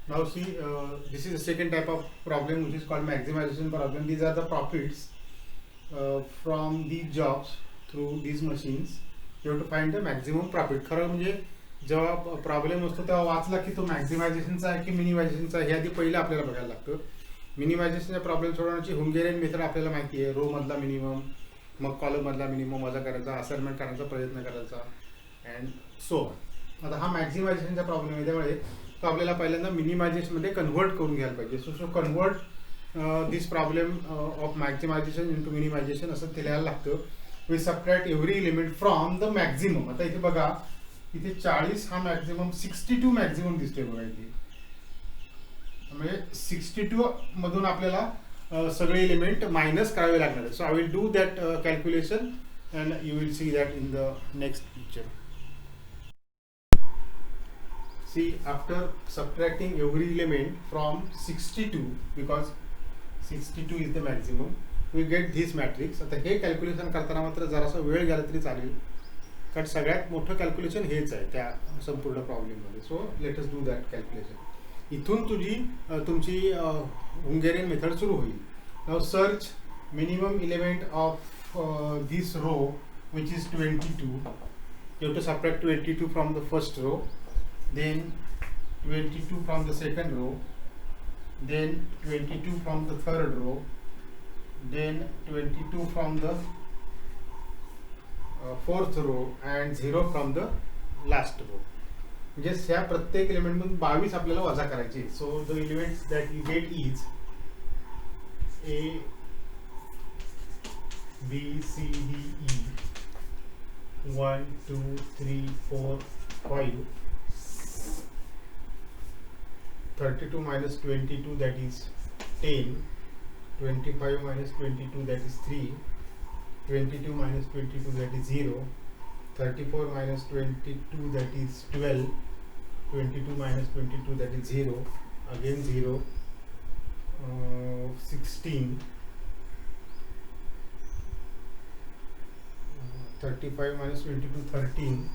Now see, this is the second type of problem which is called maximization problem. These are the profits from these jobs through these machines. You have to find the maximum profit. खरं म्हणजे जेव्हा problem असतो तेव्हा वाचला की तो मॅक्झिमायझेशनचा आहे की मिनिमायझेशनचा आहे हे आधी पहिलं आपल्याला बघायला लागतं. मिनिमायझेशनचा प्रॉब्लेम सोडवण्याची हुंगेरियन मेथड आपल्याला माहिती आहे. रो मधला मिनिमम, मग कॉलम मधला मिनिमम वजा करायचा, असाइनमेंट करण्याचा प्रयत्न करायचा अँड सो ऑन. आता हा मॅक्झिमायझेशनचा प्रॉब्लेम आहे त्यामुळे तो आपल्याला पहिल्यांदा मिनिमायझेशनमध्ये कन्व्हर्ट करून घ्यायला पाहिजे. So convert this problem of maximization into minimization असं ते लिहायला लागतं. We subtract every element from the maximum. आता इथे बघा, इथे 40 हा मॅक्झिमम, 62 मॅक्झिमम दिसते बघा इथे. म्हणजे 62 मधून आपल्याला सगळे एलिमेंट मायनस करावे लागणार आहे. So I will do that calculation and you will see that in the next picture. See, after subtracting every element from 62, because 62 is the maximum, we get this matrix. आता हे calculation करताना मात्र जरासा वेळ गेला तरी चालेल, कारण सगळ्यात मोठं कॅल्क्युलेशन हेच आहे त्या संपूर्ण प्रॉब्लेममध्ये. So let us do that calculation. इथून तुमची हुंगेरियन मेथड सुरू होईल. Now search minimum element of this row which is 22. You have to subtract 22 from the first row, then 22 from the second row, then 22 from the third row, then 22 from the fourth row and 0 from the last row. म्हणजे ह्या प्रत्येक element मधून 22 आपल्याला वजा करायचे. So the elements that you get is A, B, C, D, E. 1, 2, 3, 4, 5. 32 minus 22, that is 10. 25 minus 22, that is 3. 22 minus 22, that is 0. 34 minus 22, that is 12. 22 minus 22, that is 0. Again 0. 16. 35 minus 22, 13.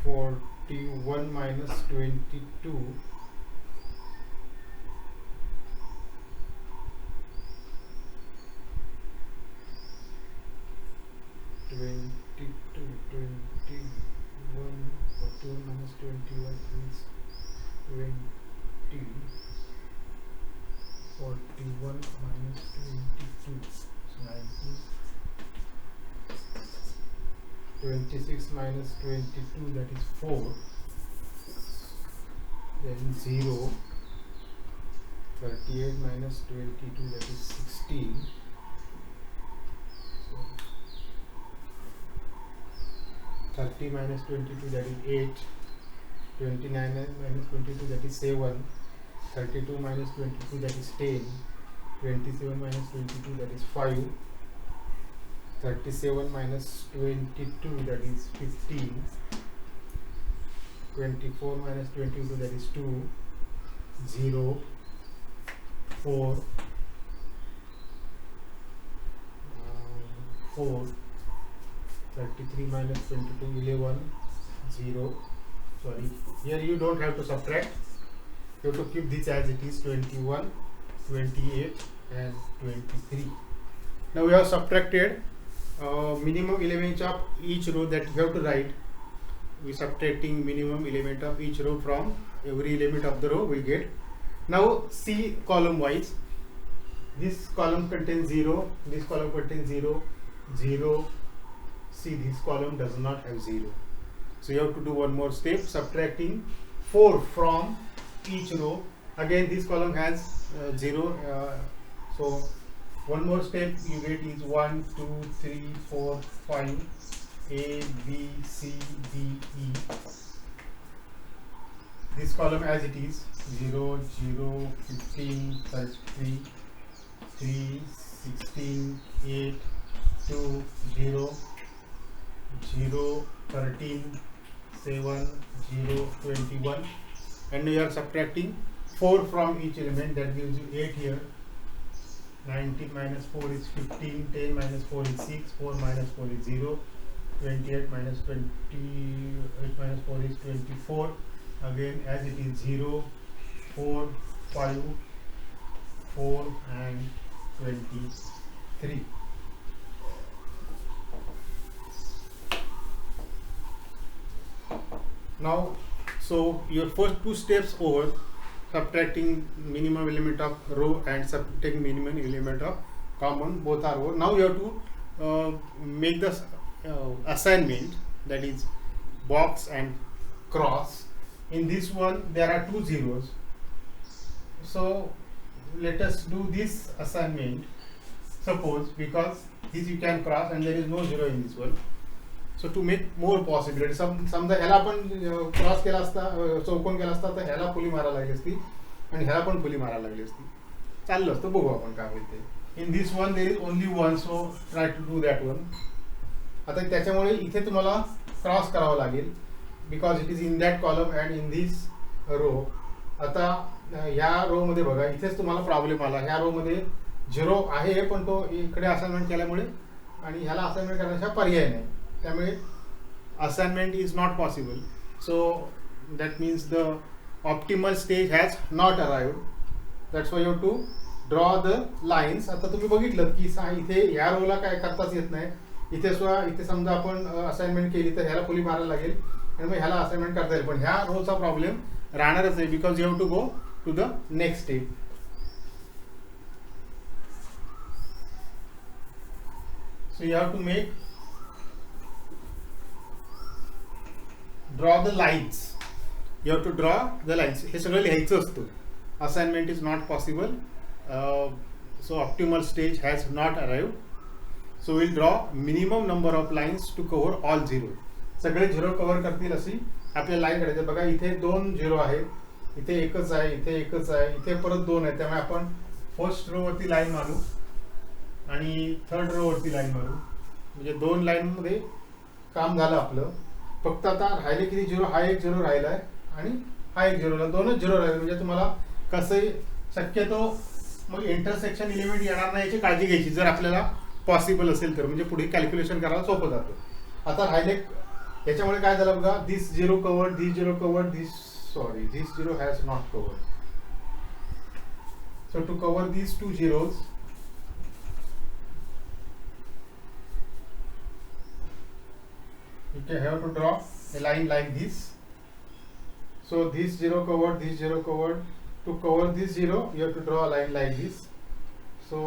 41 minus 22, 22, 21. 41 minus 21 is 20. 41 minus 22 is 19. 26 minus 22, that is 4. Then 0. 38 minus 22, that is 16. So 30 minus 22, that is 8. 29 minus 22, that is 7. 32 minus 22, that is 10. 27 minus 22, that is 5. 37 minus 22, that is 15. 24 minus 22, that is 2. 0. 4. 4. 33 minus 22, 11. 0. Sorry, here you don't have to subtract. You have to keep this as it is. 21, 28 and 23. Now we have subtracted minimum element of each row that you have to write. We subtracting minimum element of each row from every element of the row we get. Now see column wise. This column contains 0. This column contains 0. 0. See, this column does not have 0. So you have to do one more step, subtracting 4 from each row. Again this column has 0. So one more step you get is 1, 2, 3, 4, 5. A, B, C, D, E. This column as it is 0, 0, 15, 33, 3, 16, 8, 2, 0, 0, 13, 7, 0, 21. And we are subtracting 4 from each element, that gives you 8 here. 19 minus 4 is 15, 10 minus 4 is 6, 4 minus 4 is 0, 28 minus 28 minus 4 is 24. Again as it is 0, 4, 5, 4 and 23. Now, so your first two steps over, subtracting minimum element of row and subtracting minimum element of common, both are over. Now you have to make the assignment, that is box and cross. In this one there are two zeros, so let us do this assignment. Suppose, because this you can cross and there is no zero in this one, so to make more possibility, समजा ह्याला आपण cross केला असता, चौकोन केला असता तर ह्याला फुली मारायला लागली असती आणि ह्याला पण फुली मारायला लागली असती, चाललं असतं. बघू आपण काय होईल ते. In this one there is only one, so try to do that one. आता त्याच्यामुळे इथे तुम्हाला क्रॉस करावं लागेल, because it is in that column and in this row. आता ह्या रो मध्ये बघा, इथेच तुम्हाला प्रॉब्लेम आला. ह्या रो मध्ये झिरो आहे पण तो इकडे असाइनमेंट केल्यामुळे आणि ह्याला असाइनमेंट करण्याचा पर्याय नाही, त्यामुळे assignment is not possible. So that means the optimal stage has not arrived. That's why you have to draw the lines. आता तुम्ही बघितलं की इथे ह्या रोला काय करताच येत नाही. इथे समजा आपण असाइनमेंट केली तर ह्याला फुली मारायला लागेल आणि मग ह्याला असाइनमेंट करता येईल, पण ह्या रोचा प्रॉब्लेम राहणारच आहे, because you have to go to the next step. So you have to draw the lines. You have to draw the lines. हे सगळं लिहायचं असतं. Assignment is not possible. So optimal stage has not arrived. So we'll draw minimum number of lines to cover all zero. सगळे zero cover करतील अशी आपल्याला line काढायची. बघा इथे दोन झिरो आहे, इथे एकच आहे, इथे एकच आहे, इथे परत दोन आहे, त्यामुळे आपण फर्स्ट रो वरती लाईन मारू आणि थर्ड रो वरती लाईन मारू. म्हणजे दोन लाईन मध्ये काम झालं आपलं. फक्त आता राहिले किती झिरो, हा एक झिरो राहिलाय आणि हा एक झिरो, दोनच झिरो राहिले. म्हणजे तुम्हाला कसंही शक्यतो मग इंटरसेक्शन एलिमेंट येणार नाही याची काळजी घ्यायची, जर आपल्याला पॉसिबल असेल तर, म्हणजे पुढे कॅल्क्युलेशन करायला सोपं जातं. आता राहिले याच्यामुळे काय झालं बघा, this zero covered, this zero covered, this zero has not covered. So to cover these two zeros, you have to draw a line like this. So this zero covered, this zero covered. To cover this zero you have to draw a line like this. So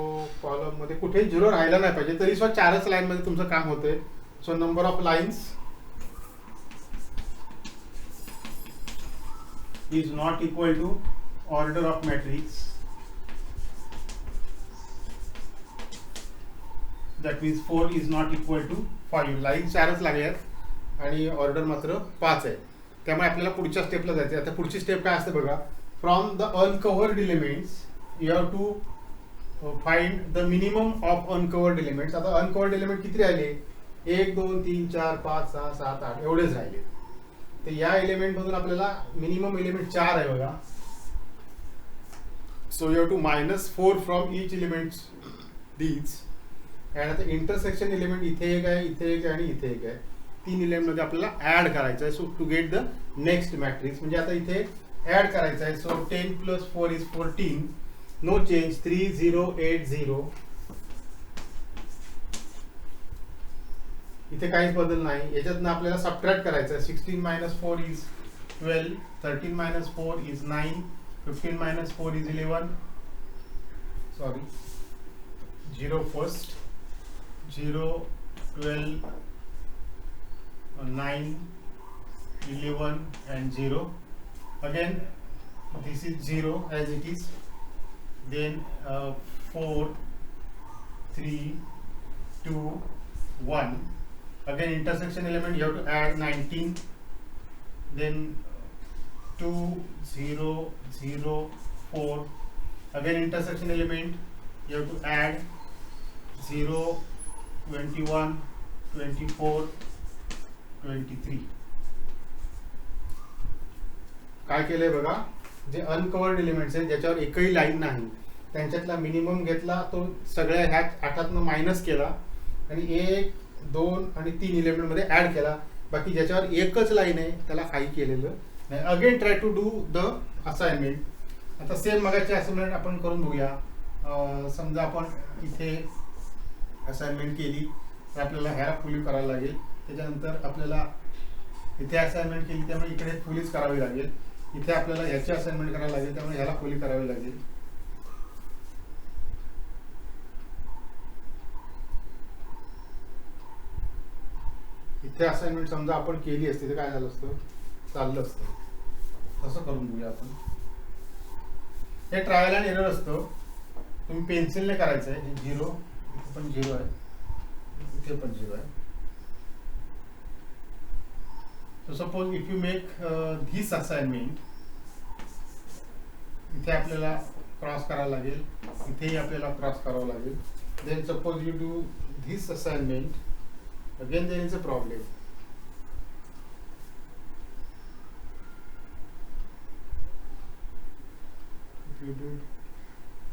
column मध्ये कुठेही zero राहिला नाही पाहिजे, तरी सुद्धा चारच line मध्ये तुमचं काम होतंय. So number of lines is not equal to order of matrix. That means 4 is not equal to 5. Line चारच लागल्यात आणि ऑर्डर मात्र 5 आहे, त्यामुळे आपल्याला पुढच्या स्टेपला जायचं. आता पुढची स्टेप काय असते बघा, from the uncovered elements you have to find the minimum of uncovered elements. आता अनकवर्ड एलिमेंट किती राहिले, 1 2 3 4 5 6 7 8 एवढेच राहिले. तर या एलिमेंट मधून आपल्याला मिनिमम एलिमेंट 4 आहे बघा. So you have to -4 from each elements these. आणि आता इंटरसेक्शन एलिमेंट इथे एक आहे, इथे एक आहे आणि इथे एक आहे. 3 एलिमेंट मध्ये आपल्याला ऍड करायचं आहे. So to get the next matrix, म्हणजे आता इथे ऍड करायचं आहे. So 10 + 4 is 14. No change, 3 0 8 0. इथे काहीच बदल नाही. याच्यातनं आपल्याला सबट्रॅक्ट करायचं आहे. 16 - 4 is 12. 13 - 4 is 9. 15 - 4 is 11. Sorry, 0 first. 0 12 9 11 and 0. Again this is 0 as it is. Then 4 3 2 1. Again intersection element you have to add 19. Then 2 0 0 4. Again intersection element you have to add 0 21 24 23. काय केलंय बघा, जे अनकवर्ड एलिमेंट्स आहेत ज्याच्यावर एकही line नाही त्यांच्यातला minimum घेतला, तो सगळ्या ह्या 8तनं मायनस केला आणि 1 2 आणि 3 एलिमेंट मध्ये ऍड केला. बाकी ज्याच्यावर एकच लाईन आहे त्याला काही केलेलं नाही. Again try to do the assignment. आता सेम मगाची असाइनमेंट आपण करून बघूया. समजा आपण इथे असाइनमेंट केली तर आपल्याला ह्याला फुली करायला लागेल. त्याच्यानंतर आपल्याला इथे असाइनमेंट केली त्यामुळे इकडे फुलीच करावी लागेल. इथे आपल्याला ह्याची असाइनमेंट करायला लागेल त्यामुळे ह्याला फुली करावी लागेल. इथे असाइनमेंट समजा आपण केली असती तर काय झालं असतं, चाललं असतं. तसं करून बघूया आपण. हे ट्रायल अँड एरर असतं. तुम्ही पेन्सिलने करायचं आहे. हे 0, इथे पण 0 आहे, इथे पण 0 आहे. So suppose if you make this assignment, इथे आपल्याला क्रॉस करायला लागेल, इथेही आपल्याला क्रॉस करावं लागेल. Then suppose you do this assignment, again there is a problem. If you do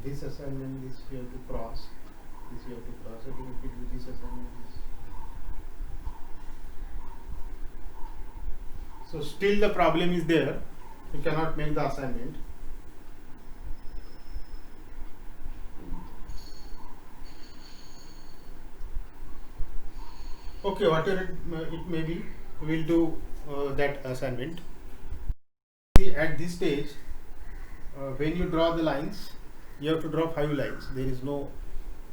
this assignment, this you have to cross, this you have to cross. Again if you do this assignment, this. So still the problem is there. You cannot make the assignment. Okay, whatever it may be, we will do that assignment. See, at this stage, when you draw the lines, you have to draw 5 lines. There is no,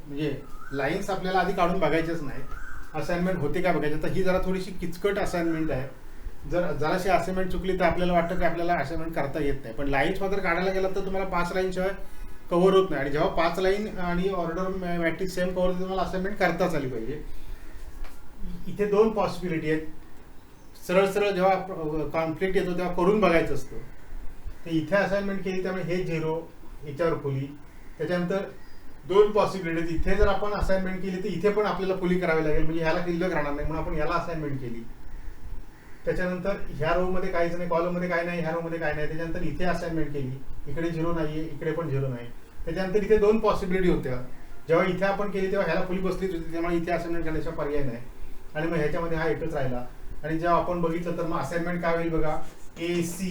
म्हणजे lines आपल्याला आधी काढून बघायचेच नाही. Assignment होते का बघायचं. तर ही जरा थोडीशी किचकट असाइनमेंट आहे. जर जराशी असाइनमेंट चुकली तर आपल्याला वाटतं की आपल्याला असाइनमेंट करता येत नाही. पण लाईन्स मात्र काढायला गेलं तर तुम्हाला 5 लाईन शिवाय कव्हर होत नाही. आणि जेव्हा 5 लाईन आणि ऑर्डर मॅट्रिक्स सेम कव्हर होते तुम्हाला असाइनमेंट करताच आली पाहिजे. इथे 2 पॉसिबिलिटी आहेत. सरळ सरळ जेव्हा कॉन्फ्लिक्ट येतो तेव्हा करून बघायचं असतं. तर इथे असाइनमेंट केली त्यामुळे हे 0 याच्यावर फुली. त्याच्यानंतर 2 पॉसिबिलिटी. इथे जर आपण असाइनमेंट केली तर इथे पण आपल्याला फुली करावी लागेल, म्हणजे ह्याला शिल्लक राहणार नाही, म्हणून आपण ह्याला असाइनमेंट केली. त्याच्यानंतर ह्या रो मध्ये काहीच नाही, कॉलम मध्ये काय नाही, ह्या रो मध्ये काय नाही. त्याच्यानंतर इथे असाइनमेंट केली, इकडे 0 नाहीये, इकडे पण 0 नाही. त्याच्यानंतर इथे 2 पॉसिबिलिटी होत्या. जेव्हा इथे आपण केली तेव्हा ह्याला फुली बसलीच होती, त्यामुळे इथे असाइनमेंट करण्याचा पर्याय नाही. आणि मग ह्याच्यामध्ये हा एकच राहिला. आणि जेव्हा आपण बघितलं तर मग असाइनमेंट काय होईल बघा. AC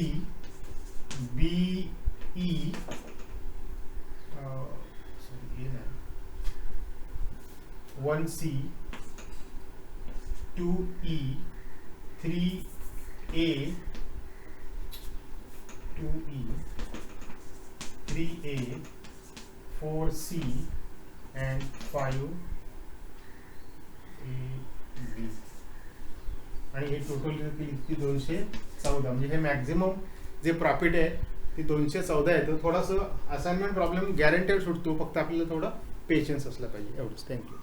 BE 1C 2E 3A 2E 3A 4C and 5AB. आणि हे टोटल किती 214. म्हणजे हे मॅक्झिमम जे प्रॉफिट आहे ते 214 येतं. थोडंसं असाइनमेंट प्रॉब्लेम गॅरंटेड सुटतो, फक्त आपल्याला थोडं पेशन्स असला पाहिजे. एवढंच. थँक्यू.